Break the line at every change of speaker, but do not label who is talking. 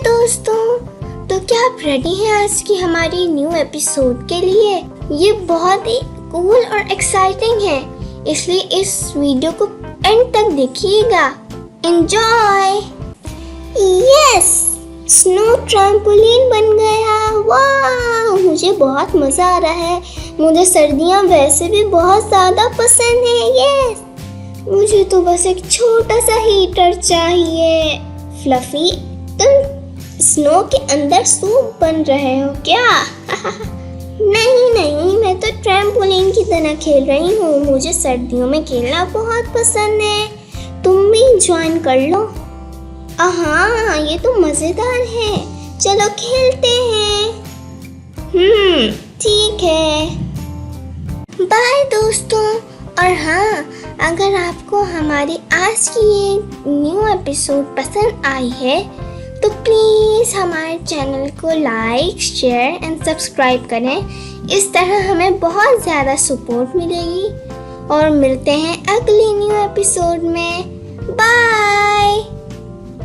दोस्तों, तो क्या आप रेडी हैं आज की हमारी न्यू एपिसोड के लिए? ये बहुत ही कूल और एक्साइटिंग है, इसलिए इस वीडियो को एंड तक देखिएगा। एंजॉय। यस, स्नो ट्रैम्पोलिन बन गया। वाह, मुझे बहुत मज़ा आ रहा है। मुझे सर्दियाँ वैसे भी बहुत ज़्यादा पसंद है। यस, मुझे तो बस एक छोटा सा हीटर चाहिए। फ्लफी, तुम स्नो के अंदर सूप बन रहे हो क्या? नहीं, मैं तो ट्रैम्पोलिन की तरह खेल रही हूँ। मुझे सर्दियों में खेलना बहुत पसंद है। तुम भी ज्वाइन कर लो। हाँ, ये तो मज़ेदार है। चलो खेलते हैं। ठीक है। बाय दोस्तों। और हाँ, अगर आपको हमारी आज की ये न्यू एपिसोड पसंद आई है तो प्लीज़ हमारे चैनल को लाइक, शेयर एंड सब्सक्राइब करें। इस तरह हमें बहुत ज़्यादा सपोर्ट मिलेगी। और मिलते हैं अगली न्यू एपिसोड में। बाय।